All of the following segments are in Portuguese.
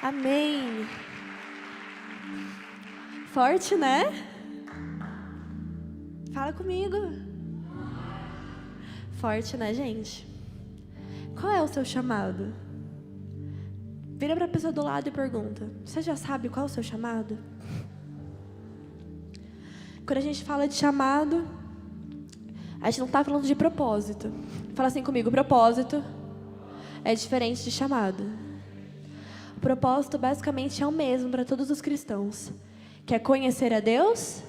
Amém. Forte, né? Fala comigo. Forte, né, gente? Qual é o seu chamado? Vira para a pessoa do lado e pergunta: você já sabe qual é o seu chamado? Quando a gente fala de chamado, a gente não está falando de propósito. Fala assim comigo: propósito é diferente de chamado. O propósito basicamente é o mesmo para todos os cristãos, que é conhecer a Deus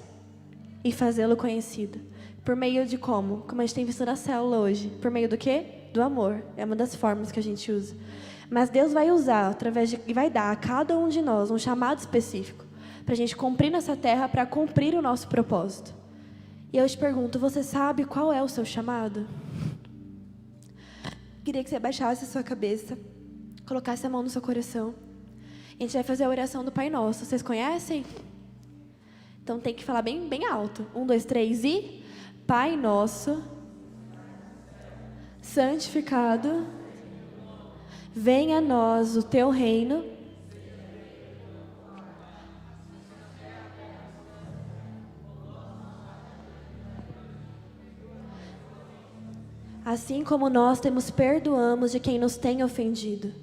e fazê-lo conhecido. Por meio de como? Como a gente tem visto na célula hoje. Por meio do quê? Do amor. É uma das formas que a gente usa. Mas Deus vai usar, e vai dar a cada um de nós um chamado específico, para a gente cumprir nessa terra, para cumprir o nosso propósito. E eu te pergunto: você sabe qual é o seu chamado? Queria que você abaixasse a sua cabeça, colocasse a mão no seu coração. A gente vai fazer a oração do Pai Nosso. Vocês conhecem? Então tem que falar bem, bem alto. 1, 2, 3 e... Pai Nosso, santificado, venha a nós o Teu reino. Assim como nós perdoamos de quem nos tem ofendido.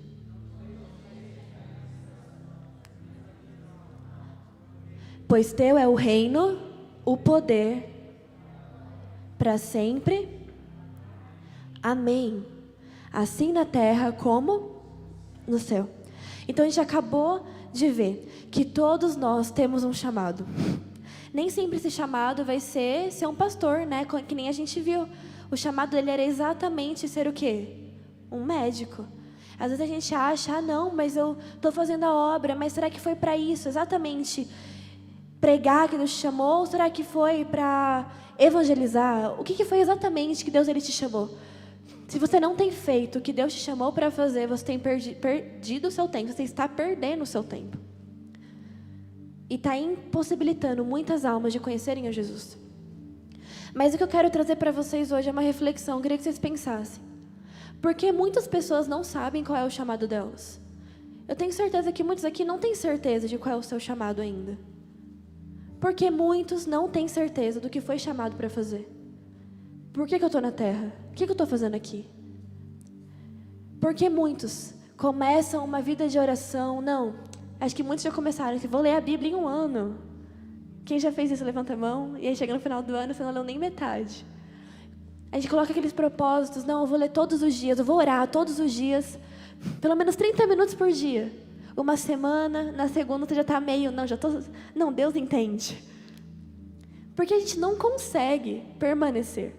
Pois Teu é o reino, o poder, para sempre. Amém. Assim na terra como no céu. Então a gente acabou de ver que todos nós temos um chamado. Nem sempre esse chamado vai ser um pastor, né? Que nem a gente viu. O chamado dele era exatamente ser o quê? Um médico. Às vezes a gente acha: não, mas eu estou fazendo a obra, mas será que foi para isso? Exatamente pregar que Deus te chamou? Ou será que foi para evangelizar? O que foi exatamente que Deus ele te chamou? Se você não tem feito o que Deus te chamou para fazer, você tem perdido o seu tempo. Você está perdendo o seu tempo. E está impossibilitando muitas almas de conhecerem a Jesus. Mas o que eu quero trazer para vocês hoje é uma reflexão. Eu queria que vocês pensassem: por que muitas pessoas não sabem qual é o chamado delas? Eu tenho certeza que muitos aqui não têm certeza de qual é o seu chamado ainda. Porque muitos não têm certeza do que foi chamado para fazer. Por que eu estou na terra? O que eu estou fazendo aqui? Porque muitos começam uma vida de oração. Não, acho que muitos já começaram. Vou ler a Bíblia em 1 ano. Quem já fez isso, levanta a mão. E aí chega no final do ano, você não leu nem metade. A gente coloca aqueles propósitos: não, eu vou ler todos os dias, eu vou orar todos os dias, pelo menos 30 minutos por dia. Uma semana, na segunda você já está meio... Não, Deus entende. Porque a gente não consegue permanecer.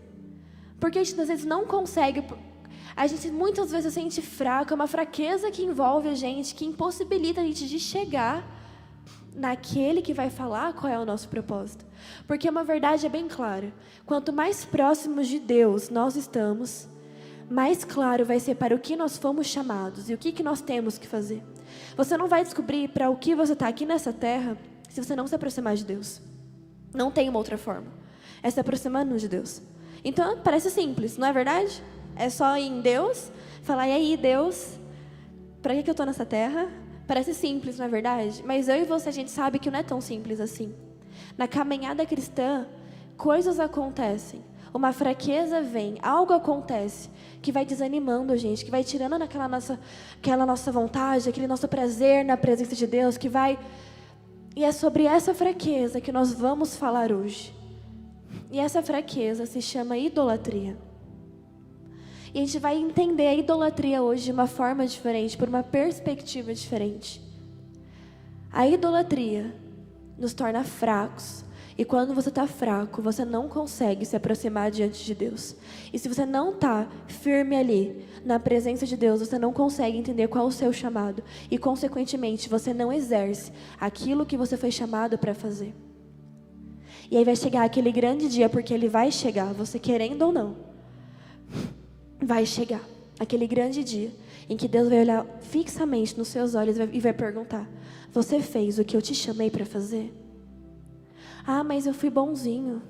Porque a gente às vezes não consegue... A gente muitas vezes se sente fraco, é uma fraqueza que envolve a gente, que impossibilita a gente de chegar naquele que vai falar qual é o nosso propósito. Porque uma verdade é bem clara: quanto mais próximos de Deus nós estamos, mais claro vai ser para o que nós fomos chamados e o que nós temos que fazer. Você não vai descobrir para o que você está aqui nessa terra se você não se aproximar de Deus. Não tem uma outra forma. É se aproximando de Deus. Então parece simples, não é verdade? É só ir em Deus, falar: e aí, Deus, para que eu estou nessa terra? Parece simples, não é verdade? Mas eu e você, a gente sabe que não é tão simples assim. Na caminhada cristã, coisas acontecem. Uma fraqueza vem, algo acontece que vai desanimando a gente, que vai tirando aquela nossa vontade, aquele nosso prazer na presença de Deus, que vai... E é sobre essa fraqueza que nós vamos falar hoje. E essa fraqueza se chama idolatria. E a gente vai entender a idolatria hoje de uma forma diferente, por uma perspectiva diferente. A idolatria nos torna fracos. E quando você está fraco, você não consegue se aproximar diante de Deus. E se você não está firme ali, na presença de Deus, você não consegue entender qual é o seu chamado. E, consequentemente, você não exerce aquilo que você foi chamado para fazer. E aí vai chegar aquele grande dia, porque ele vai chegar, você querendo ou não. Vai chegar aquele grande dia em que Deus vai olhar fixamente nos seus olhos e vai perguntar: você fez o que eu te chamei para fazer? Ah, mas eu fui bonzinho.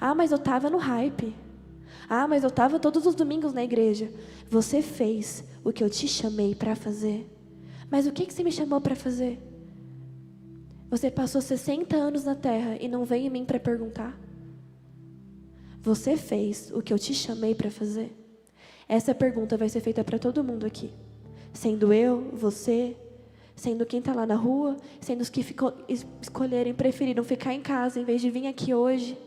Ah, mas eu estava no hype. Ah, mas eu estava todos os domingos na igreja. Você fez o que eu te chamei para fazer? Mas o que você me chamou para fazer? Você passou 60 anos na terra e não veio em mim para perguntar? Você fez o que eu te chamei para fazer? Essa pergunta vai ser feita para todo mundo aqui. Sendo eu, você, sendo quem está lá na rua, sendo os que preferiram ficar em casa em vez de vir aqui hoje.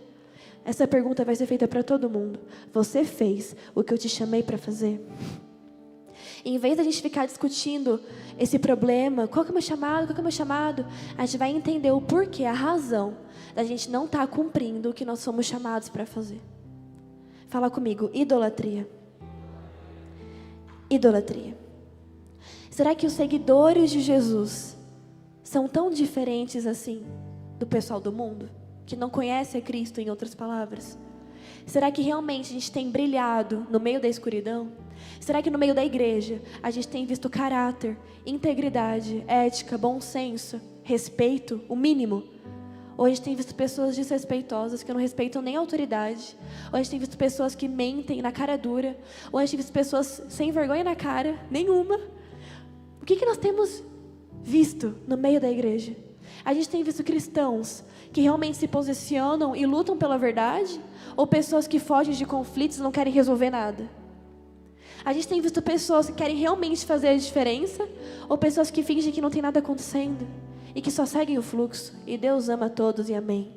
Essa pergunta vai ser feita para todo mundo. Você fez o que eu te chamei para fazer? E em vez da gente ficar discutindo esse problema, qual que é o meu chamado, qual que é o meu chamado, a gente vai entender o porquê, a razão da gente não estar cumprindo o que nós somos chamados para fazer. Fala comigo, idolatria. Idolatria. Será que os seguidores de Jesus são tão diferentes assim do pessoal do mundo, que não conhece a Cristo, em outras palavras? Será que realmente a gente tem brilhado no meio da escuridão? Será que no meio da igreja a gente tem visto caráter, integridade, ética, bom senso, respeito, o mínimo? Ou a gente tem visto pessoas desrespeitosas que não respeitam nem a autoridade? Ou a gente tem visto pessoas que mentem na cara dura? Ou a gente tem visto pessoas sem vergonha na cara, nenhuma? O que nós temos visto no meio da igreja? A gente tem visto cristãos que realmente se posicionam e lutam pela verdade? Ou pessoas que fogem de conflitos e não querem resolver nada? A gente tem visto pessoas que querem realmente fazer a diferença? Ou pessoas que fingem que não tem nada acontecendo? E que só seguem o fluxo? E Deus ama todos e amém.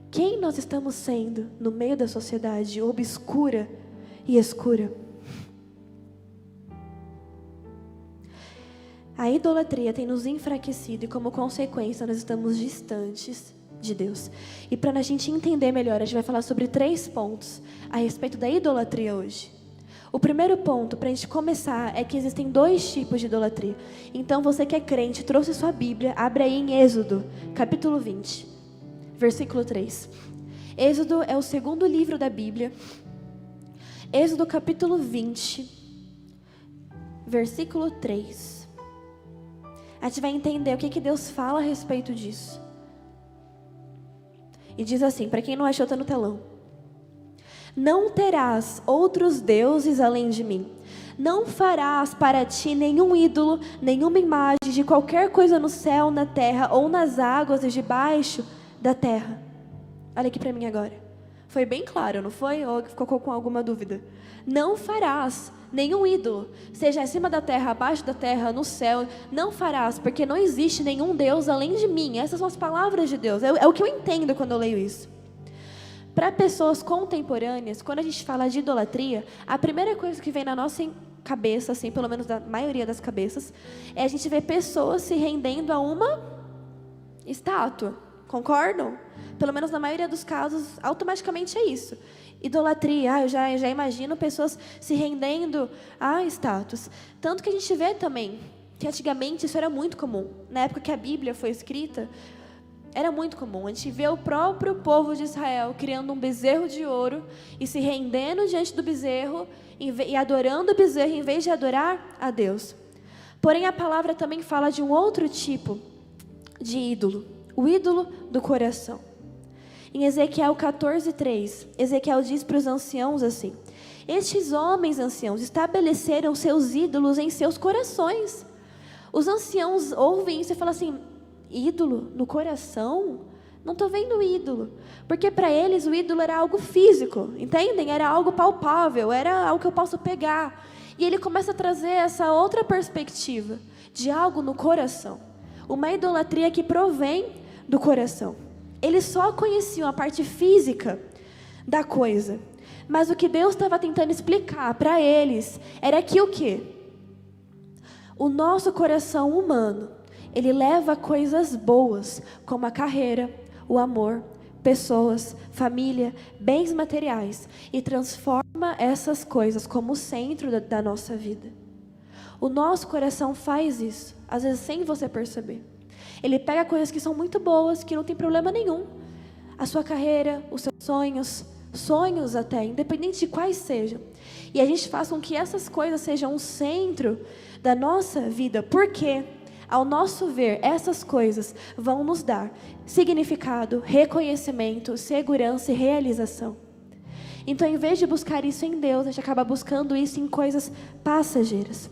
Quem nós estamos sendo no meio da sociedade obscura e escura? A idolatria tem nos enfraquecido e, como consequência, nós estamos distantes de Deus. E para a gente entender melhor, a gente vai falar sobre 3 pontos a respeito da idolatria hoje. O primeiro ponto, para a gente começar, é que existem 2 tipos de idolatria. Então, você que é crente, trouxe sua Bíblia, abre aí em Êxodo, capítulo 20, versículo 3. Êxodo é o segundo livro da Bíblia. Êxodo, capítulo 20, versículo 3. A gente vai entender o que Deus fala a respeito disso. E diz assim, para quem não achou, está no telão. Não terás outros deuses além de mim. Não farás para ti nenhum ídolo, nenhuma imagem de qualquer coisa no céu, na terra ou nas águas debaixo da terra. Olha aqui para mim agora. Foi bem claro, não foi? Ou ficou com alguma dúvida? Não farás nenhum ídolo, seja acima da terra, abaixo da terra, no céu. Não farás, porque não existe nenhum Deus além de mim. Essas são as palavras de Deus. É o que eu entendo quando eu leio isso. Para pessoas contemporâneas, quando a gente fala de idolatria, a primeira coisa que vem na nossa cabeça, assim, pelo menos da maioria das cabeças, é a gente ver pessoas se rendendo a uma estátua. Concordam? Pelo menos na maioria dos casos, automaticamente é isso. Idolatria, eu já imagino pessoas se rendendo a estátuas. Tanto que a gente vê também que antigamente isso era muito comum. Na época que a Bíblia foi escrita, era muito comum. A gente vê o próprio povo de Israel criando um bezerro de ouro e se rendendo diante do bezerro e adorando o bezerro em vez de adorar a Deus. Porém, a palavra também fala de um outro tipo de ídolo, o ídolo do coração. Em Ezequiel 14:3, Ezequiel diz para os anciãos assim: estes homens anciãos estabeleceram seus ídolos em seus corações. Os anciãos ouvem isso e falam assim: ídolo no coração? Não estou vendo ídolo. Porque para eles o ídolo era algo físico, entendem? Era algo palpável, era algo que eu posso pegar. E ele começa a trazer essa outra perspectiva de algo no coração. Uma idolatria que provém do coração. Eles só conheciam a parte física da coisa. Mas o que Deus estava tentando explicar para eles era que o quê? O nosso coração humano, ele leva coisas boas, como a carreira, o amor, pessoas, família, bens materiais, e transforma essas coisas como o centro da nossa vida. O nosso coração faz isso, às vezes sem você perceber. Ele pega coisas que são muito boas, que não tem problema nenhum. A sua carreira, os seus sonhos até, independente de quais sejam. E a gente faz com que essas coisas sejam o centro da nossa vida. Por quê? Ao nosso ver, essas coisas vão nos dar significado, reconhecimento, segurança e realização. Então, em vez de buscar isso em Deus, a gente acaba buscando isso em coisas passageiras.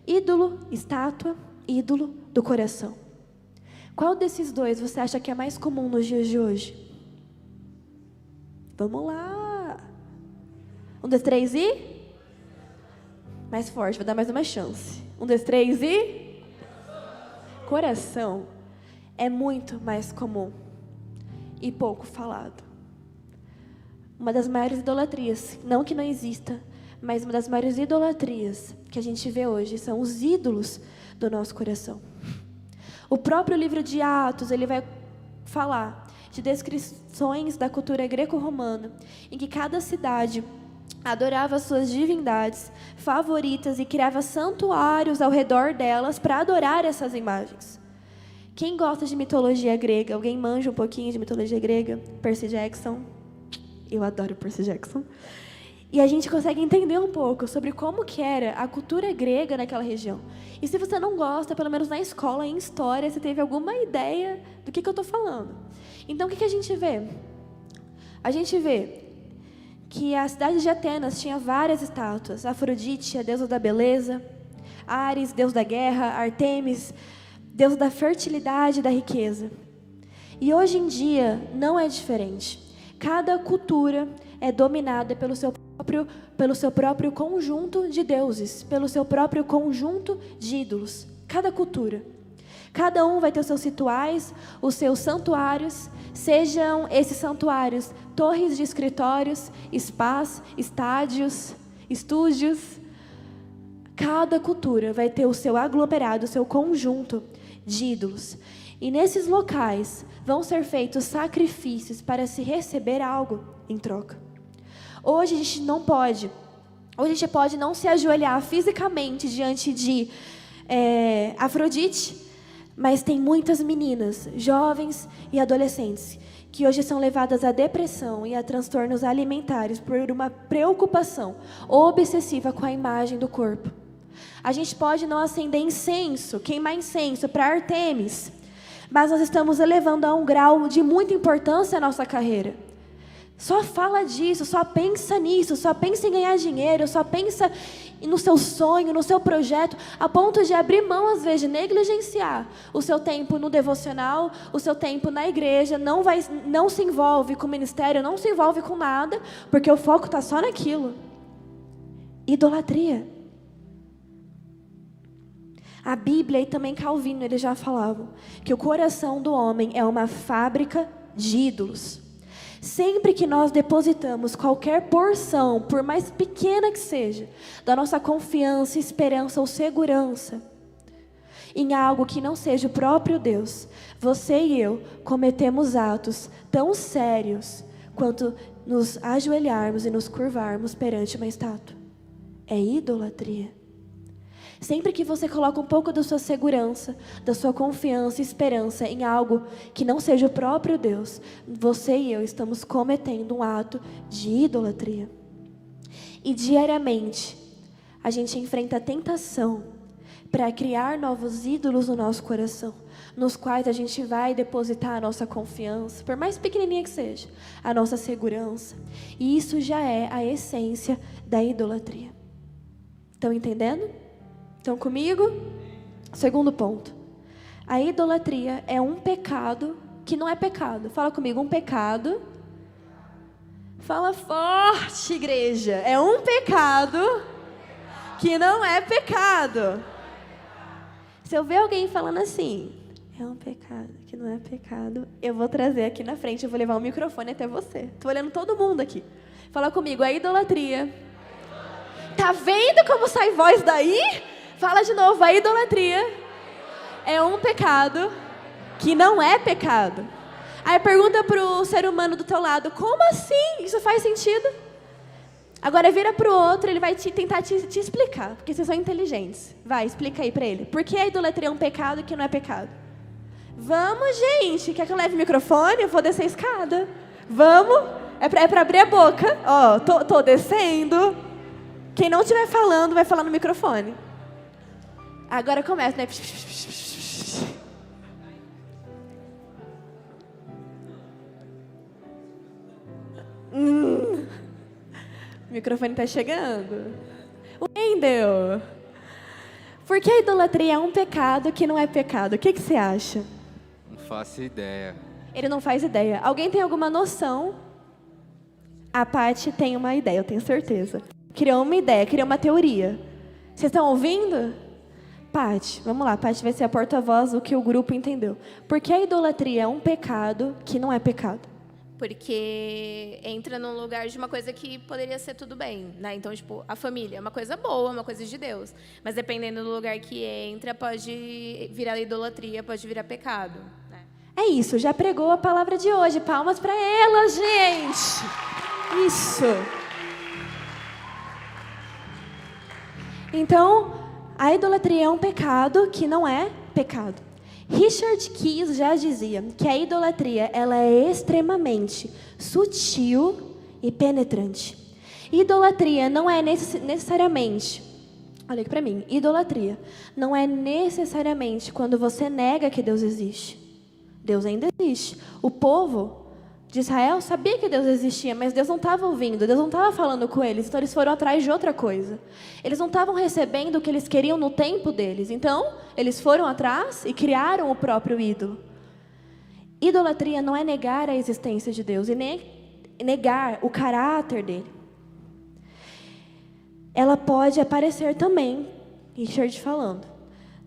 Ídolo, estátua, ídolo do coração. Qual desses dois você acha que é mais comum nos dias de hoje? Vamos lá. 1, 2, 3 e... Mais forte, vou dar mais uma chance. 1, 2, 3 e... Coração é muito mais comum e pouco falado. Uma das maiores idolatrias, não que não exista, mas uma das maiores idolatrias que a gente vê hoje são os ídolos do nosso coração. O próprio livro de Atos, ele vai falar de descrições da cultura greco-romana, em que cada cidade adorava suas divindades favoritas e criava santuários ao redor delas para adorar essas imagens. Quem gosta de mitologia grega? Alguém manja um pouquinho de mitologia grega? Percy Jackson. Eu adoro Percy Jackson. E a gente consegue entender um pouco sobre como que era a cultura grega naquela região. E se você não gosta, pelo menos na escola, em história, você teve alguma ideia do que eu estou falando. Então, o que a gente vê? A gente vê que a cidade de Atenas tinha várias estátuas. Afrodite, a deusa da beleza. Ares, deus da guerra. Artemis, deus da fertilidade e da riqueza. E hoje em dia, não é diferente. Cada cultura é dominada pelo seu próprio conjunto de deuses, pelo seu próprio conjunto de ídolos. Cada cultura. Cada um vai ter os seus rituais, os seus santuários, sejam esses santuários torres de escritórios, spas, estádios, estúdios. Cada cultura vai ter o seu aglomerado, o seu conjunto de ídolos. E nesses locais vão ser feitos sacrifícios para se receber algo em troca. Hoje a gente não pode. Hoje a gente pode não se ajoelhar fisicamente diante de Afrodite, mas tem muitas meninas, jovens e adolescentes, que hoje são levadas à depressão e a transtornos alimentares por uma preocupação obsessiva com a imagem do corpo. A gente pode não acender incenso, queimar incenso para Artemis, mas nós estamos elevando a um grau de muita importância a nossa carreira. Só fala disso, só pensa nisso, só pensa em ganhar dinheiro, só pensa no seu sonho, no seu projeto, a ponto de abrir mão, às vezes, de negligenciar o seu tempo no devocional, o seu tempo na igreja, não se envolve com o ministério, não se envolve com nada, porque o foco está só naquilo. Idolatria. A Bíblia e também Calvino, eles já falavam que o coração do homem é uma fábrica de ídolos. Sempre que nós depositamos qualquer porção, por mais pequena que seja, da nossa confiança, esperança ou segurança em algo que não seja o próprio Deus, você e eu cometemos atos tão sérios quanto nos ajoelharmos e nos curvarmos perante uma estátua. É idolatria. Sempre que você coloca um pouco da sua segurança, da sua confiança e esperança em algo que não seja o próprio Deus, você e eu estamos cometendo um ato de idolatria. E diariamente, a gente enfrenta a tentação para criar novos ídolos no nosso coração, nos quais a gente vai depositar a nossa confiança, por mais pequenininha que seja, a nossa segurança. E isso já é a essência da idolatria. Estão entendendo? Estão comigo? Segundo ponto. A idolatria é um pecado que não é pecado. Fala comigo, um pecado. Fala forte, igreja. É um pecado que não é pecado. Se eu ver alguém falando assim, é um pecado que não é pecado, eu vou trazer aqui na frente, eu vou levar o microfone até você. Estou olhando todo mundo aqui. Fala comigo, a idolatria. Tá vendo como sai voz daí? Fala de novo, a idolatria é um pecado que não é pecado. Aí pergunta pro ser humano do teu lado, como assim? Isso faz sentido? Agora vira pro outro, ele vai tentar te explicar, porque vocês são inteligentes. Vai, explica aí pra ele. Por que a idolatria é um pecado que não é pecado? Vamos, gente. Quer que eu leve o microfone? Eu vou descer a escada. Vamos. É pra abrir a boca. Ó, tô descendo. Quem não estiver falando, vai falar no microfone. Agora começa, né? O microfone tá chegando. Wendel, Por que a idolatria é um pecado que não é pecado? O que você acha? Não faço ideia. Ele não faz ideia. Alguém tem alguma noção? A Paty tem uma ideia, eu tenho certeza. Criou uma ideia, criou uma teoria. Vocês estão ouvindo? Paty, vamos lá. Paty vai ser a porta-voz do que o grupo entendeu. Por que a idolatria é um pecado que não é pecado? Porque entra num lugar de uma coisa que poderia ser tudo bem, né? Então, tipo, a família é uma coisa boa, uma coisa de Deus. Mas dependendo do lugar que entra, pode virar idolatria, pode virar pecado, né? É isso, já pregou a palavra de hoje. Palmas para ela, gente! Isso! Então, a idolatria é um pecado que não é pecado. Richard Keys já dizia que a idolatria ela é extremamente sutil e penetrante. Idolatria não é necessariamente, olha aqui para mim, idolatria não é necessariamente quando você nega que Deus existe. Deus ainda existe. O povo de Israel sabia que Deus existia, mas Deus não estava ouvindo, Deus não estava falando com eles, então eles foram atrás de outra coisa. Eles não estavam recebendo o que eles queriam no tempo deles, então eles foram atrás e criaram o próprio ídolo. Idolatria não é negar a existência de Deus e nem negar o caráter dele. Ela pode aparecer também, Richard falando,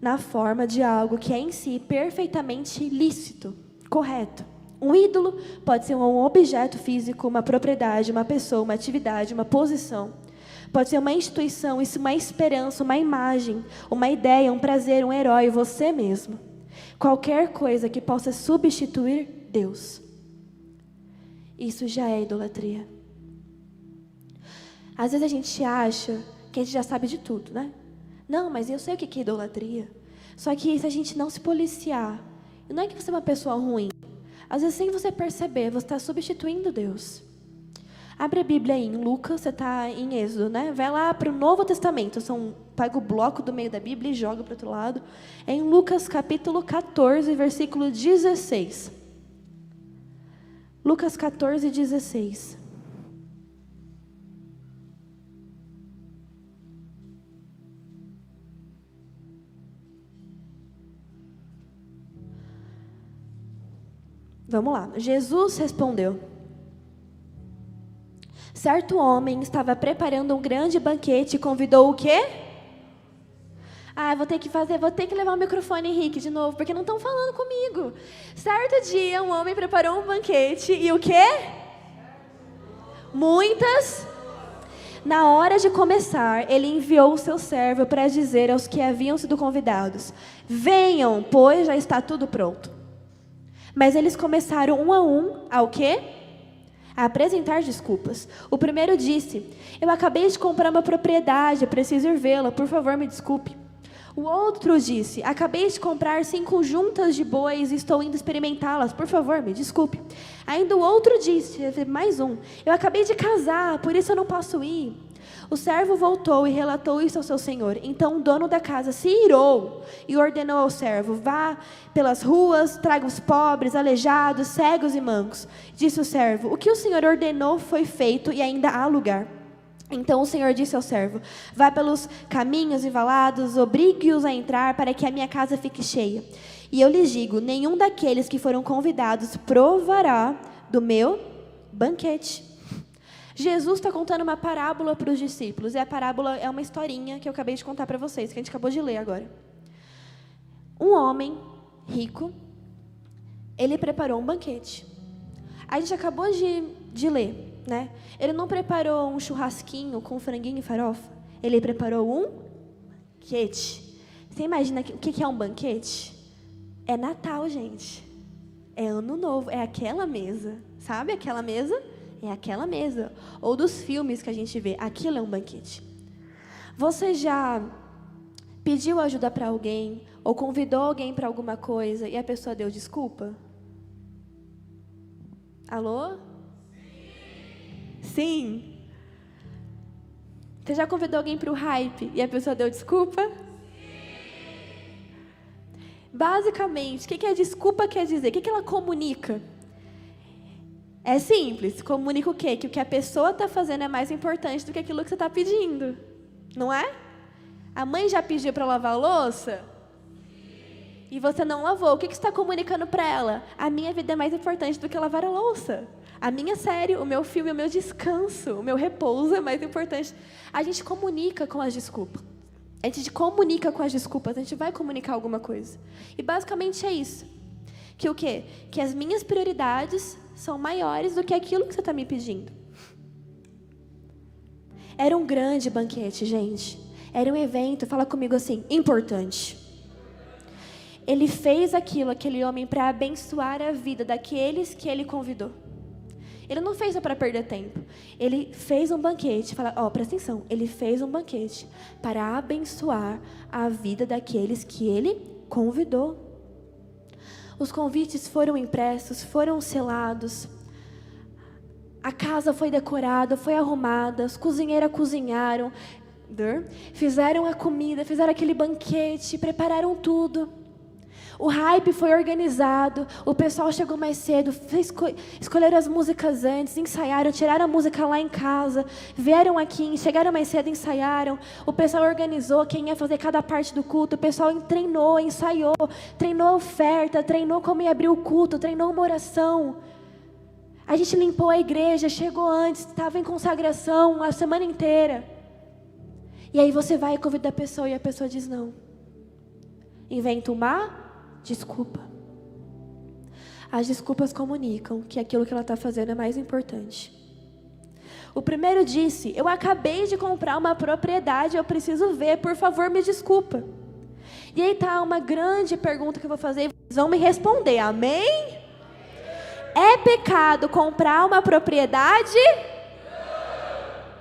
na forma de algo que é em si perfeitamente lícito, correto. Um ídolo pode ser um objeto físico, uma propriedade, uma pessoa, uma atividade, uma posição. Pode ser uma instituição, uma esperança, uma imagem, uma ideia, um prazer, um herói, você mesmo. Qualquer coisa que possa substituir Deus. Isso já é idolatria. Às vezes a gente acha que a gente já sabe de tudo, né? Não, mas eu sei o que é idolatria. Só que se a gente não se policiar, não é que você é uma pessoa ruim. Às vezes, sem você perceber, você está substituindo Deus. Abre a Bíblia aí em Lucas, você está em Êxodo, né? Vai lá para o Novo Testamento. Pega o bloco do meio da Bíblia e joga para o outro lado. É em Lucas capítulo 14, versículo 16. Lucas 14, 16. Vamos lá. Jesus respondeu. Certo homem estava preparando um grande banquete e convidou o quê? Vou ter que levar o microfone, Henrique, de novo, porque não estão falando comigo. Certo dia, um homem preparou um banquete e o quê? Muitas. Na hora de começar, ele enviou o seu servo para dizer aos que haviam sido convidados: venham, pois já está tudo pronto. Mas eles começaram um a um, ao quê? A apresentar desculpas. O primeiro disse: eu acabei de comprar uma propriedade, preciso ir vê-la, por favor me desculpe. O outro disse: acabei de comprar 5 juntas de bois e estou indo experimentá-las, por favor me desculpe. Ainda o outro disse, mais um: eu acabei de casar, por isso eu não posso ir. O servo voltou e relatou isso ao seu senhor. Então o dono da casa se irou e ordenou ao servo: vá pelas ruas, traga os pobres, aleijados, cegos e mancos. Disse o servo: o que o senhor ordenou foi feito e ainda há lugar. Então o senhor disse ao servo: vá pelos caminhos e valados, obrigue-os a entrar para que a minha casa fique cheia. E eu lhes digo: nenhum daqueles que foram convidados provará do meu banquete. Jesus está contando uma parábola para os discípulos. E a parábola é uma historinha que eu acabei de contar para vocês, que a gente acabou de ler agora. Um homem rico, ele preparou um banquete. A gente acabou de ler, né? Ele não preparou um churrasquinho com franguinho e farofa. Ele preparou um banquete. Você imagina o que é um banquete? É Natal, gente. É Ano Novo. É aquela mesa. Sabe aquela mesa? É aquela mesa. Ou dos filmes que a gente vê. Aquilo é um banquete. Você já pediu ajuda para alguém ou convidou alguém para alguma coisa e a pessoa deu desculpa? Alô? Sim. Você já convidou alguém para o hype e a pessoa deu desculpa? Basicamente, o que a desculpa quer dizer? O que ela comunica? É simples. Comunica o quê? Que o que a pessoa está fazendo é mais importante do que aquilo que você está pedindo. Não é? A mãe já pediu para lavar a louça? E você não lavou. O que você está comunicando para ela? A minha vida é mais importante do que lavar a louça. A minha série, o meu filme, o meu descanso, o meu repouso é mais importante. A gente comunica com as desculpas. A gente comunica com as desculpas. A gente vai comunicar alguma coisa. E basicamente é isso. Que o quê? Que as minhas prioridades são maiores do que aquilo que você está me pedindo. Era um grande banquete, gente. Era um evento, fala comigo assim, importante. Ele fez aquele homem, para abençoar a vida daqueles que ele convidou. Ele não fez só para perder tempo. Ele fez um banquete, presta atenção. Ele fez um banquete para abençoar a vida daqueles que ele convidou. Os convites foram impressos, foram selados. A casa foi decorada, foi arrumada. Os cozinheiros cozinharam, fizeram a comida, fizeram aquele banquete, prepararam tudo. O hype foi organizado, o pessoal chegou mais cedo, escolheram as músicas antes, ensaiaram, tiraram a música lá em casa, vieram aqui, chegaram mais cedo, ensaiaram, o pessoal organizou quem ia fazer cada parte do culto, o pessoal treinou, ensaiou, treinou a oferta, treinou como ia abrir o culto, treinou uma oração. A gente limpou a igreja, chegou antes, estava em consagração a semana inteira. E aí você vai e convida a pessoa e a pessoa diz não. Inventa uma desculpa. As desculpas comunicam que aquilo que ela está fazendo é mais importante. O primeiro disse, eu acabei de comprar uma propriedade, eu preciso ver, por favor me desculpa. E aí está uma grande pergunta que eu vou fazer e vocês vão me responder, amém? É pecado comprar uma propriedade?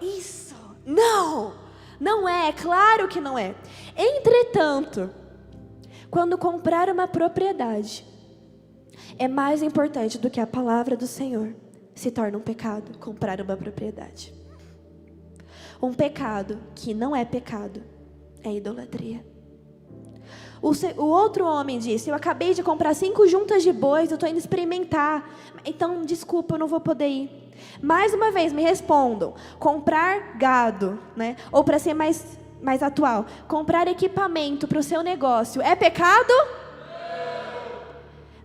Isso, não, não é claro que não é. Entretanto, quando comprar uma propriedade é mais importante do que a palavra do Senhor, se torna um pecado comprar uma propriedade. Um pecado que não é pecado é idolatria. O outro homem disse, eu acabei de comprar 5 juntas de bois, eu estou indo experimentar. Então, desculpa, eu não vou poder ir. Mais uma vez, me respondam. Comprar gado, né? Ou para ser mais atual, comprar equipamento para o seu negócio é pecado?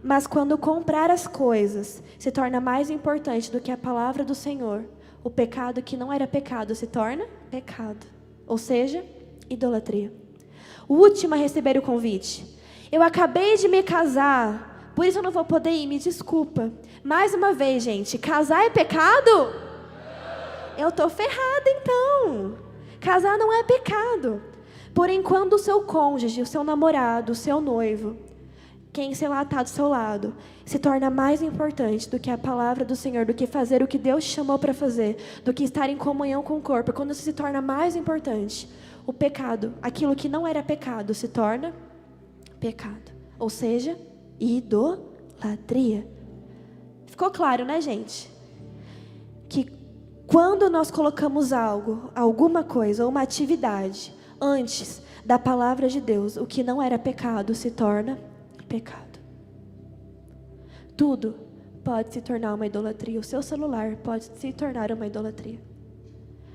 Mas quando comprar as coisas se torna mais importante do que a palavra do Senhor, o pecado que não era pecado se torna pecado. Ou seja, idolatria. O último a receber o convite. Eu acabei de me casar, por isso eu não vou poder ir, me desculpa. Mais uma vez, gente, casar é pecado? Eu estou ferrada então. Casar não é pecado. Porém, quando o seu cônjuge, o seu namorado, o seu noivo, quem, sei lá, está do seu lado, se torna mais importante do que a palavra do Senhor, do que fazer o que Deus te chamou para fazer, do que estar em comunhão com o corpo, quando isso se torna mais importante, o pecado, aquilo que não era pecado, se torna pecado. Ou seja, idolatria. Ficou claro, né, gente? Que quando nós colocamos algo, alguma coisa, uma atividade, antes da palavra de Deus, o que não era pecado se torna pecado. Tudo pode se tornar uma idolatria. O seu celular pode se tornar uma idolatria.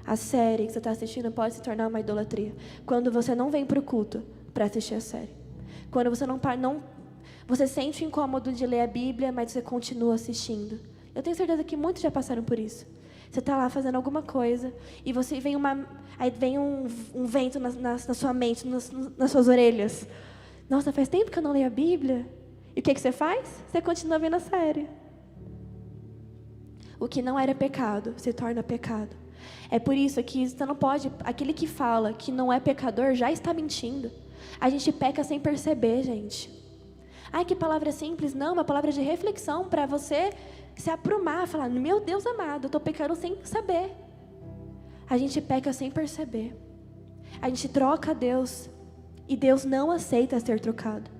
A série que você está assistindo pode se tornar uma idolatria. Quando você não vem para o culto para assistir a série. Quando você você sente o incômodo de ler a Bíblia, mas você continua assistindo. Eu tenho certeza que muitos já passaram por isso. Você está lá fazendo alguma coisa e você aí vem um vento na sua mente, nas suas orelhas. Nossa, faz tempo que eu não leio a Bíblia. E o que você faz? Você continua vendo a série. O que não era pecado se torna pecado. É por isso que você não pode... Aquele que fala que não é pecador já está mentindo. A gente peca sem perceber, gente. Ai, que palavra simples. Não, uma palavra de reflexão para você se aprumar, falar, meu Deus amado, eu estou pecando sem saber. A gente peca sem perceber. A gente troca Deus e Deus não aceita ser trocado.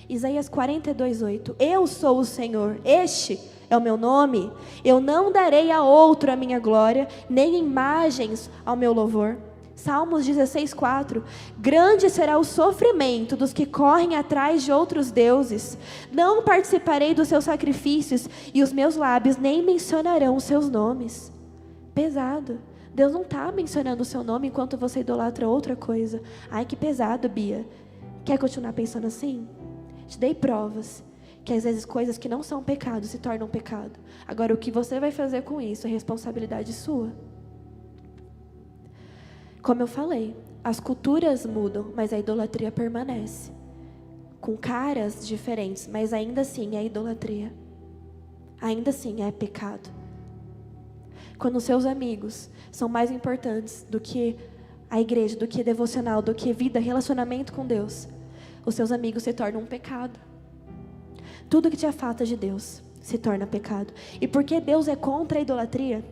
Isaías 42:8. Eu sou o Senhor, este é o meu nome. Eu não darei a outro a minha glória, nem imagens ao meu louvor. Salmos 16:4. Grande será o sofrimento dos que correm atrás de outros deuses. Não participarei dos seus sacrifícios, e os meus lábios nem mencionarão os seus nomes. Pesado. Deus não está mencionando o seu nome enquanto você idolatra outra coisa. Ai, que pesado, Bia. Quer continuar pensando assim? Te dei provas que às vezes coisas que não são pecado se tornam pecado. Agora, o que você vai fazer com isso é responsabilidade sua. Como eu falei, as culturas mudam, mas a idolatria permanece. Com caras diferentes, mas ainda assim é idolatria. Ainda assim é pecado. Quando os seus amigos são mais importantes do que a igreja, do que devocional, do que vida, relacionamento com Deus, os seus amigos se tornam um pecado. Tudo que te afasta de Deus se torna pecado. E porque Deus é contra a idolatria,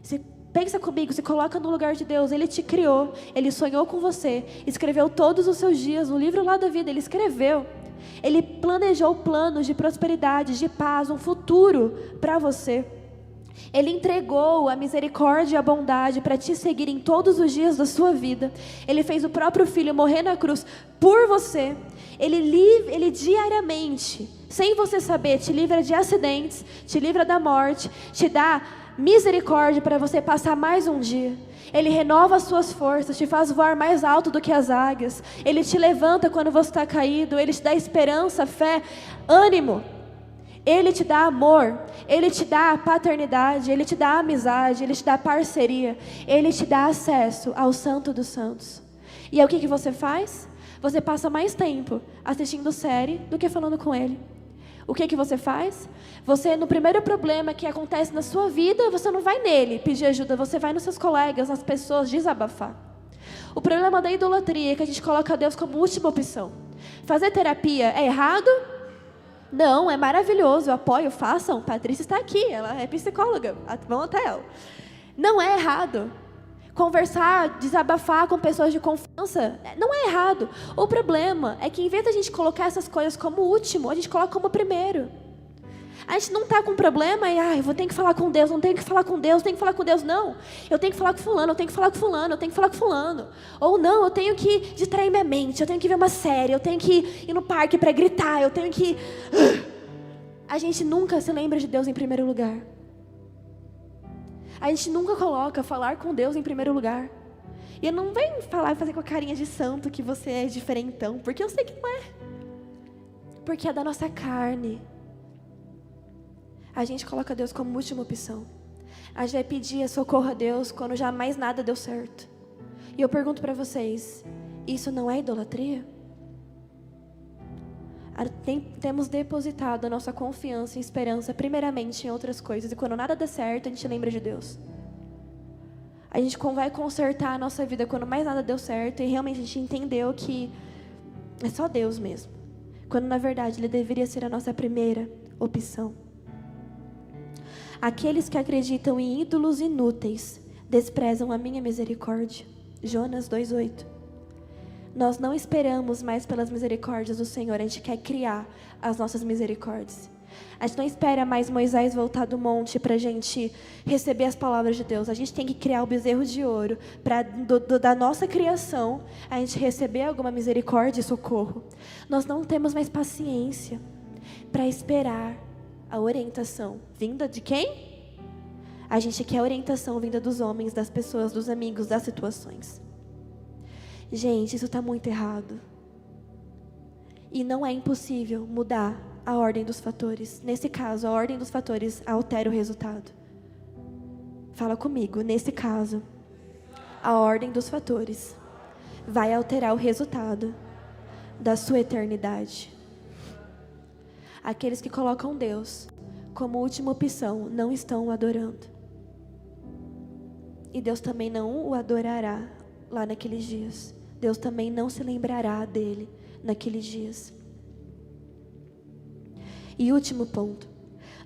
você pensa comigo, se coloca no lugar de Deus. Ele te criou, Ele sonhou com você, escreveu todos os seus dias no livro lá da vida. Ele escreveu. Ele planejou planos de prosperidade, de paz, um futuro para você. Ele entregou a misericórdia e a bondade para te seguir em todos os dias da sua vida. Ele fez o próprio Filho morrer na cruz por você. Ele diariamente, sem você saber, te livra de acidentes, te livra da morte, te dá misericórdia para você passar mais um dia. Ele renova as suas forças, te faz voar mais alto do que as águias. Ele te levanta quando você está caído. Ele te dá esperança, fé, ânimo. Ele te dá amor, Ele te dá paternidade, Ele te dá amizade, Ele te dá parceria, Ele te dá acesso ao Santo dos Santos. E aí o que você faz? Você passa mais tempo assistindo série do que falando com Ele. O que você faz? Você, no primeiro problema que acontece na sua vida, você não vai nele pedir ajuda, você vai nos seus colegas, nas pessoas, desabafar. O problema da idolatria é que a gente coloca Deus como última opção. Fazer terapia é errado? Não, é maravilhoso, eu apoio, façam. Patrícia está aqui, ela é psicóloga, vão até ela. Não é errado. Conversar, desabafar com pessoas de confiança, não é errado. O problema é que em vez de a gente colocar essas coisas como último, a gente coloca como primeiro. A gente não está com problema e, eu vou ter que falar com Deus, não tenho que falar com Deus, tenho que falar com Deus, não. Eu tenho que falar com fulano, eu tenho que falar com fulano, eu tenho que falar com fulano. Ou não, eu tenho que distrair minha mente, eu tenho que ver uma série, eu tenho que ir no parque para gritar, eu tenho que... A gente nunca se lembra de Deus em primeiro lugar. A gente nunca coloca falar com Deus em primeiro lugar. E eu não venho falar e fazer com a carinha de santo que você é diferentão, porque eu sei que não é. Porque é da nossa carne. A gente coloca Deus como última opção. A gente vai pedir socorro a Deus quando já mais nada deu certo. E eu pergunto para vocês, isso não é idolatria? Temos depositado a nossa confiança e esperança primeiramente em outras coisas. E quando nada dá certo, a gente lembra de Deus. A gente vai consertar a nossa vida quando mais nada deu certo. E realmente a gente entendeu que é só Deus mesmo. Quando na verdade Ele deveria ser a nossa primeira opção. Aqueles que acreditam em ídolos inúteis desprezam a minha misericórdia. Jonas 2:8. Nós não esperamos mais pelas misericórdias do Senhor, a gente quer criar as nossas misericórdias. A gente não espera mais Moisés voltar do monte para a gente receber as palavras de Deus. A gente tem que criar o bezerro de ouro para da nossa criação a gente receber alguma misericórdia e socorro. Nós não temos mais paciência para esperar a orientação vinda de quem? A gente quer a orientação vinda dos homens, das pessoas, dos amigos, das situações. Gente, isso está muito errado. E não é impossível mudar a ordem dos fatores. Nesse caso, a ordem dos fatores altera o resultado. Fala comigo, nesse caso, a ordem dos fatores vai alterar o resultado da sua eternidade. Aqueles que colocam Deus como última opção não estão o adorando. E Deus também não o adorará lá naqueles dias. Deus também não se lembrará dele naqueles dias. E último ponto.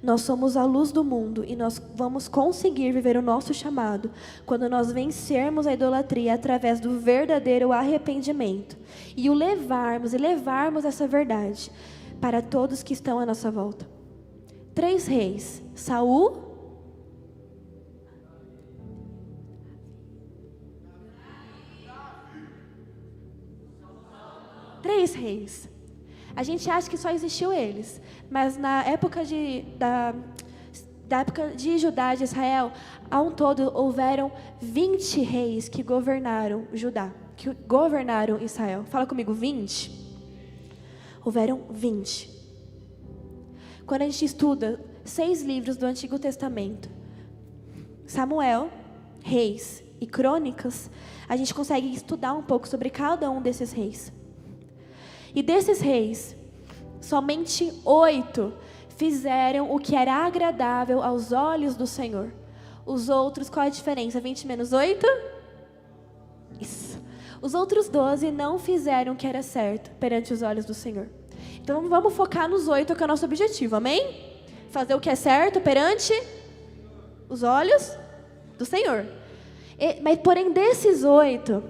Nós somos a luz do mundo e nós vamos conseguir viver o nosso chamado quando nós vencermos a idolatria através do verdadeiro arrependimento e levarmos essa verdade para todos que estão à nossa volta. 3 reis, Saul, 3 reis. A gente acha que só existiu eles, mas na época de da época de Judá, de Israel, ao um todo houveram 20 reis que governaram Judá, que governaram Israel. Fala comigo, 20. Houveram 20. Quando a gente estuda 6 livros do Antigo Testamento, Samuel, Reis e Crônicas, a gente consegue estudar um pouco sobre cada um desses reis. E desses reis, somente 8 fizeram o que era agradável aos olhos do Senhor. Os outros, qual é a diferença? 20 menos 8? Isso. Os outros 12 não fizeram o que era certo perante os olhos do Senhor. Então vamos focar nos 8, que é o nosso objetivo, amém? Fazer o que é certo perante os olhos do Senhor. Mas porém desses 8,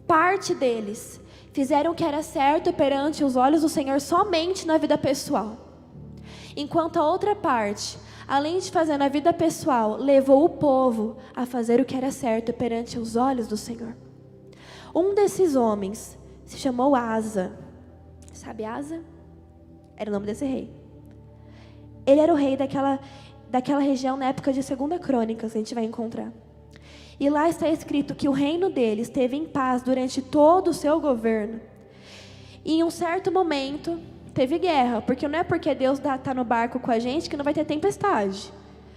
parte deles fizeram o que era certo perante os olhos do Senhor somente na vida pessoal. Enquanto a outra parte, além de fazer na vida pessoal, levou o povo a fazer o que era certo perante os olhos do Senhor. Um desses homens se chamou Asa. Sabe Asa? Era o nome desse rei. Ele era o rei daquela região na época de 2 Crônicas, a gente vai encontrar. E lá está escrito que o reino dele esteve em paz durante todo o seu governo. E em um certo momento teve guerra, porque não é porque Deus está no barco com a gente que não vai ter tempestade.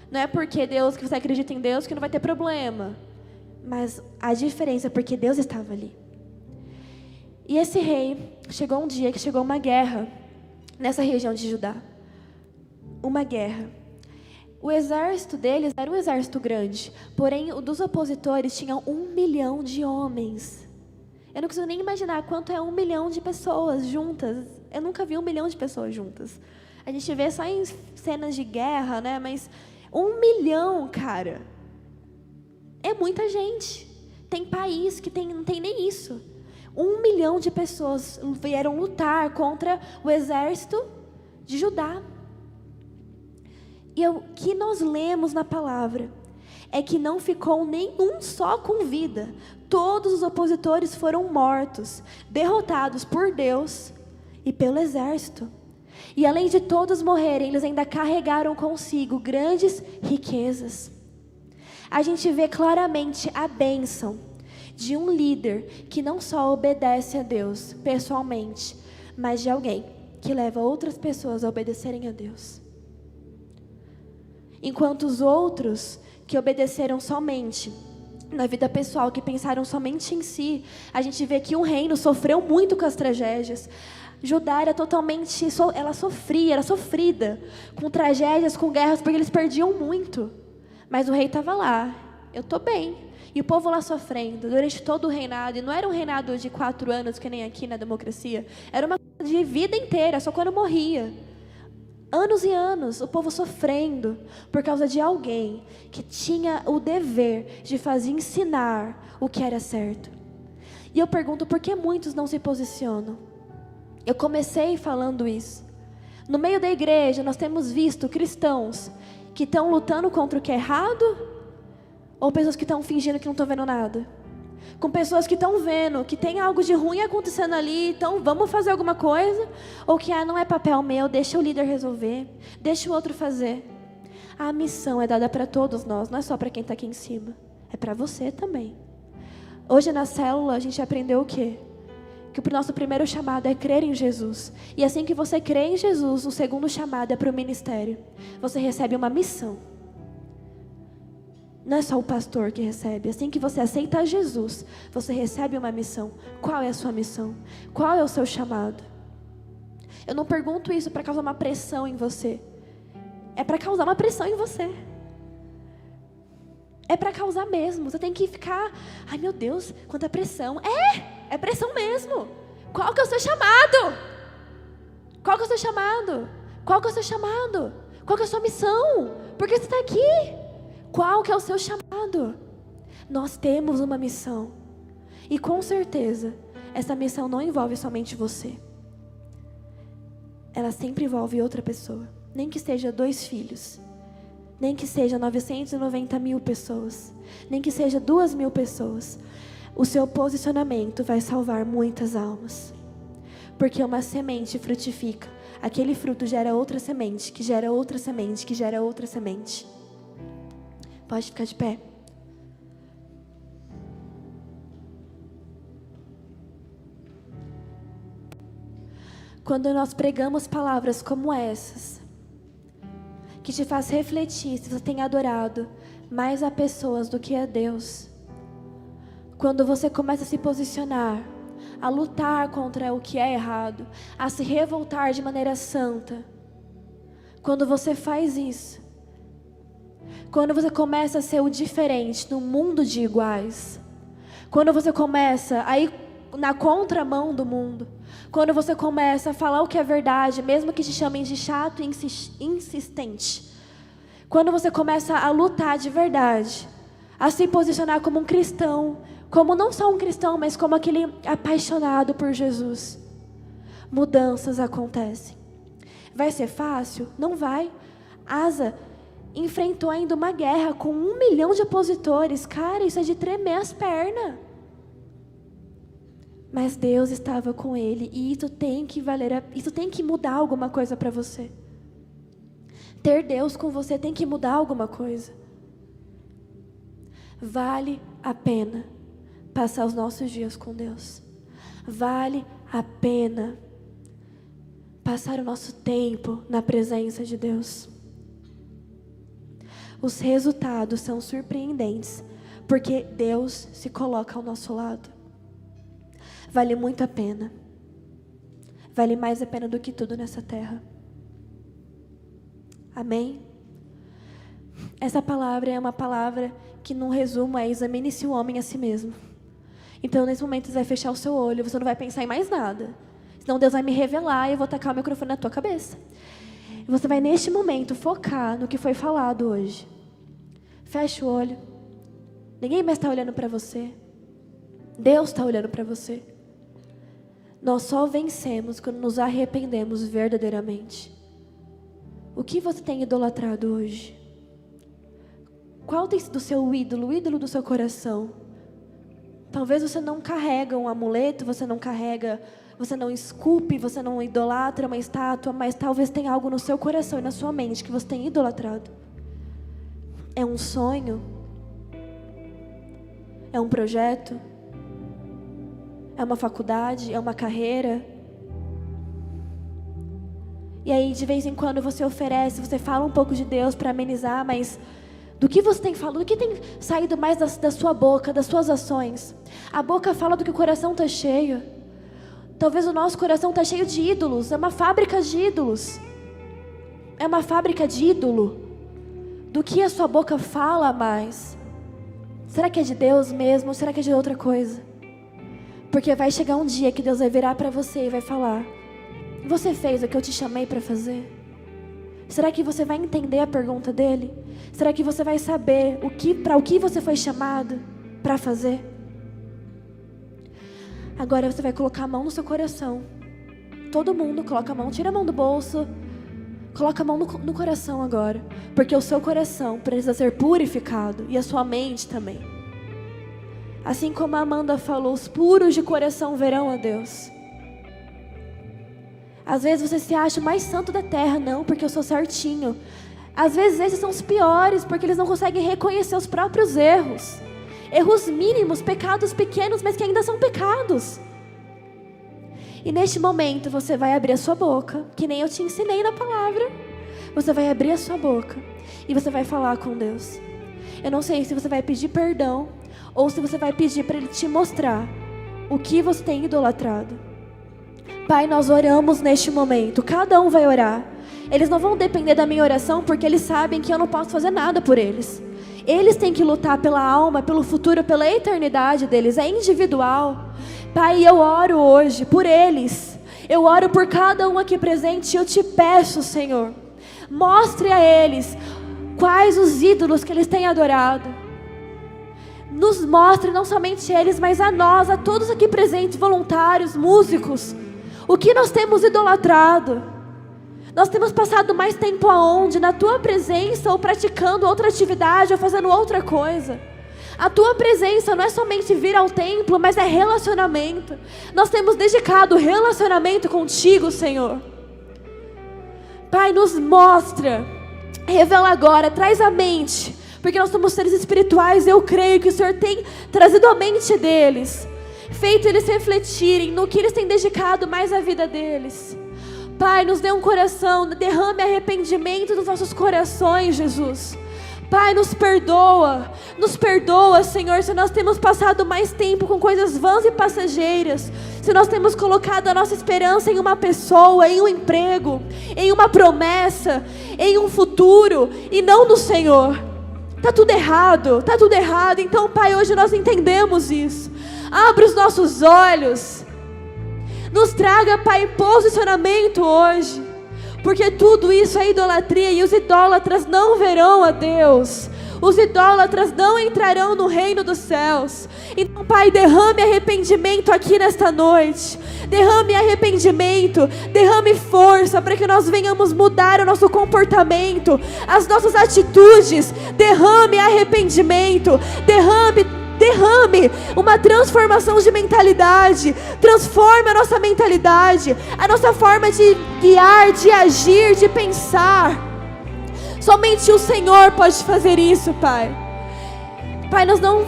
Não é porque que você acredita em Deus que não vai ter problema. Mas a diferença é porque Deus estava ali. E esse rei, chegou um dia que chegou uma guerra nessa região de Judá. Uma guerra. O exército deles era um exército grande, porém o dos opositores tinha 1 milhão de homens. Eu não consigo nem imaginar quanto é 1 milhão de pessoas juntas. Eu nunca vi 1 milhão de pessoas juntas. A gente vê só em cenas de guerra, né? Mas 1 milhão, cara, é muita gente. Tem país que não tem nem isso. 1 milhão de pessoas vieram lutar contra o exército de Judá. E o que nós lemos na palavra é que não ficou nenhum só com vida. Todos os opositores foram mortos, derrotados por Deus e pelo exército. E além de todos morrerem, eles ainda carregaram consigo grandes riquezas. A gente vê claramente a bênção de um líder que não só obedece a Deus pessoalmente, mas de alguém que leva outras pessoas a obedecerem a Deus. Enquanto os outros que obedeceram somente na vida pessoal, que pensaram somente em si, a gente vê que o reino sofreu muito com as tragédias. Judá era totalmente, ela sofria, era sofrida com tragédias, com guerras, porque eles perdiam muito. Mas o rei estava lá, eu estou bem. E o povo lá sofrendo durante todo o reinado. E não era um reinado de 4 anos, que nem aqui na democracia. Era uma coisa de vida inteira, só quando morria. Anos e anos, o povo sofrendo por causa de alguém que tinha o dever de ensinar o que era certo. E eu pergunto, por que muitos não se posicionam? Eu comecei falando isso. No meio da igreja, nós temos visto cristãos que estão lutando contra o que é errado, ou pessoas que estão fingindo que não estão vendo nada. Com pessoas que estão vendo que tem algo de ruim acontecendo ali, então vamos fazer alguma coisa, ou que não é papel meu, deixa o líder resolver, deixa o outro fazer. A missão é dada para todos nós, não é só para quem está aqui em cima, é para você também. Hoje na célula a gente aprendeu o quê? Que o nosso primeiro chamado é crer em Jesus, e assim que você crê em Jesus, o segundo chamado é para o ministério. Você recebe uma missão. Não é só o pastor que recebe. Assim que você aceita Jesus, você recebe uma missão. Qual é a sua missão? Qual é o seu chamado? Eu não pergunto isso para causar uma pressão em você. É para causar uma pressão em você. É para causar mesmo. Você tem que ficar, ai meu Deus, quanta pressão. É pressão mesmo. Qual que é o seu chamado? Qual que é o seu chamado? Qual que é o seu chamado? Qual que é a sua missão? Por que você está aqui? Qual que é o seu chamado? Nós temos uma missão. E com certeza, essa missão não envolve somente você. Ela sempre envolve outra pessoa. Nem que seja 2 filhos. Nem que seja 990 mil pessoas. Nem que seja 2.000 pessoas. O seu posicionamento vai salvar muitas almas. Porque uma semente frutifica. Aquele fruto gera outra semente, que gera outra semente, que gera outra semente. Pode ficar de pé. Quando nós pregamos palavras como essas, que te faz refletir se você tem adorado mais a pessoas do que a Deus. Quando você começa a se posicionar, a lutar contra o que é errado, a se revoltar de maneira santa. Quando você faz isso, quando você começa a ser o diferente no mundo de iguais, quando você começa a ir na contramão do mundo, quando você começa a falar o que é verdade, mesmo que te chamem de chato e insistente, quando você começa a lutar de verdade, a se posicionar como um cristão, como não só um cristão, mas como aquele apaixonado por Jesus, mudanças acontecem. Vai ser fácil? Não vai. Asa enfrentou ainda uma guerra com 1 milhão de opositores. Cara, isso é de tremer as pernas. Mas Deus estava com ele, e isso tem que mudar alguma coisa para você. Ter Deus com você tem que mudar alguma coisa. Vale a pena passar os nossos dias com Deus. Vale a pena passar o nosso tempo na presença de Deus. Os resultados são surpreendentes, porque Deus se coloca ao nosso lado. Vale muito a pena. Vale mais a pena do que tudo nessa terra. Amém? Essa palavra é uma palavra que, num resumo, é: examine-se o homem a si mesmo. Então, nesse momento, você vai fechar o seu olho, você não vai pensar em mais nada. Senão Deus vai me revelar e eu vou tacar o microfone na tua cabeça. E você vai, neste momento, focar no que foi falado hoje. Fecha o olho. Ninguém mais está olhando para você. Deus está olhando para você. Nós só vencemos quando nos arrependemos verdadeiramente. O que você tem idolatrado hoje? Qual tem sido o seu ídolo, o ídolo do seu coração? Talvez você não carrega um amuleto, você não esculpe, você não idolatra uma estátua, mas talvez tenha algo no seu coração e na sua mente que você tem idolatrado. É um sonho? É um projeto? É uma faculdade? É uma carreira? E aí, de vez em quando, você oferece, você fala um pouco de Deus para amenizar, mas do que você tem falado, do que tem saído mais da sua boca, das suas ações? A boca fala do que o coração está cheio. Talvez o nosso coração está cheio de ídolos, é uma fábrica de ídolos. É uma fábrica de ídolo. Do que a sua boca fala mais? Será que é de Deus mesmo ou será que é de outra coisa? Porque vai chegar um dia que Deus vai virar para você e vai falar: você fez o que eu te chamei para fazer? Será que você vai entender a pergunta dele? Será que você vai saber para o que você foi chamado para fazer? Agora você vai colocar a mão no seu coração. Todo mundo coloca a mão, tira a mão do bolso, coloca a mão no coração agora, porque o seu coração precisa ser purificado e a sua mente também. Assim como a Amanda falou, os puros de coração verão a Deus. Às vezes você se acha o mais santo da terra. Não, porque eu sou certinho. Às vezes esses são os piores, porque eles não conseguem reconhecer os próprios erros. Erros mínimos, pecados pequenos, mas que ainda são pecados. E neste momento você vai abrir a sua boca, que nem eu te ensinei na palavra. Você vai abrir a sua boca e você vai falar com Deus. Eu não sei se você vai pedir perdão ou se você vai pedir para Ele te mostrar o que você tem idolatrado. Pai, nós oramos neste momento, cada um vai orar. Eles não vão depender da minha oração, porque eles sabem que eu não posso fazer nada por eles. Eles têm que lutar pela alma, pelo futuro, pela eternidade deles, é individual. Pai, eu oro hoje por eles, eu oro por cada um aqui presente, e eu te peço, Senhor, mostre a eles quais os ídolos que eles têm adorado. Nos mostre, não somente eles, mas a nós, a todos aqui presentes, voluntários, músicos, o que nós temos idolatrado. Nós temos passado mais tempo aonde? Na tua presença, ou praticando outra atividade, ou fazendo outra coisa. A tua presença não é somente vir ao templo, mas é relacionamento. Nós temos dedicado relacionamento contigo, Senhor. Pai, nos mostra, revela agora, traz a mente, porque nós somos seres espirituais. Eu creio que o Senhor tem trazido a mente deles, feito eles refletirem no que eles têm dedicado mais à vida deles. Pai, nos dê um coração, derrame arrependimento nos nossos corações, Jesus. Pai, nos perdoa, Senhor, se nós temos passado mais tempo com coisas vãs e passageiras, se nós temos colocado a nossa esperança em uma pessoa, em um emprego, em uma promessa, em um futuro, e não no Senhor. Tá tudo errado, então, Pai, hoje nós entendemos isso. Abre os nossos olhos, nos traga, Pai, posicionamento hoje. Porque tudo isso é idolatria e os idólatras não verão a Deus. Os idólatras não entrarão no reino dos céus. Então, Pai, derrame arrependimento aqui nesta noite. Derrame arrependimento, derrame força para que nós venhamos mudar o nosso comportamento, as nossas atitudes. Derrame arrependimento, derrame uma transformação de mentalidade. Transforme a nossa mentalidade, a nossa forma de guiar, de agir, de pensar. Somente o Senhor pode fazer isso, Pai. Pai, nós não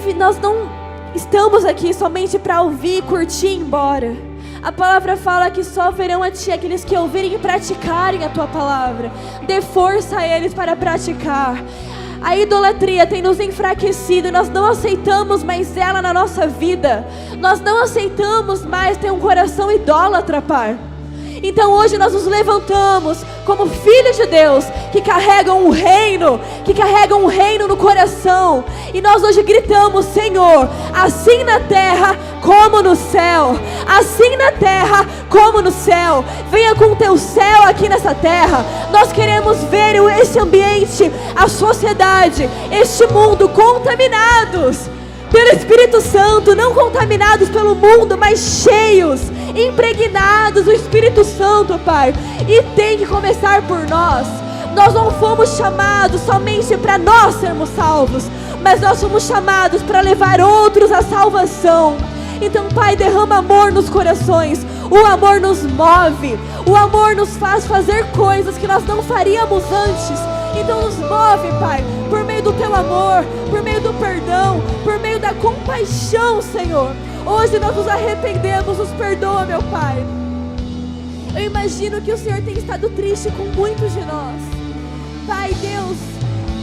estamos aqui somente para ouvir, curtir e ir embora. A palavra fala que só verão a Ti aqueles que ouvirem e praticarem a Tua palavra. Dê força a eles para praticar. A idolatria tem nos enfraquecido, nós não aceitamos mais ela na nossa vida. Nós não aceitamos mais ter um coração idólatra, Pai. Então hoje nós nos levantamos como filhos de Deus, que carregam um reino no coração. E nós hoje gritamos: Senhor, assim na terra como no céu. Assim na terra como no céu. Venha com o teu céu aqui nessa terra. Nós queremos ver esse ambiente, a sociedade, este mundo contaminados pelo Espírito Santo, não contaminados pelo mundo, mas cheios, impregnados do Espírito Santo, Pai. E tem que começar por nós. Nós não fomos chamados somente para nós sermos salvos, mas nós somos chamados para levar outros à salvação. Então, Pai, derrama amor nos corações. O amor nos move, o amor nos faz fazer coisas que nós não faríamos antes. Então nos move, Pai, por meio do Teu amor, por meio do perdão, por meio da compaixão, Senhor. Hoje nós nos arrependemos, nos perdoa, meu Pai. Eu imagino que o Senhor tem estado triste com muitos de nós. Pai, Deus,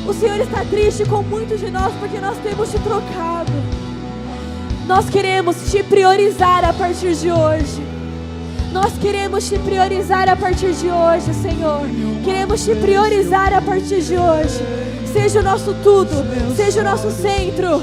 o Senhor está triste com muitos de nós porque nós temos Te trocado. Nós queremos Te priorizar a partir de hoje. Nós queremos Te priorizar a partir de hoje, Senhor. Queremos Te priorizar a partir de hoje. Seja o nosso tudo, seja o nosso centro.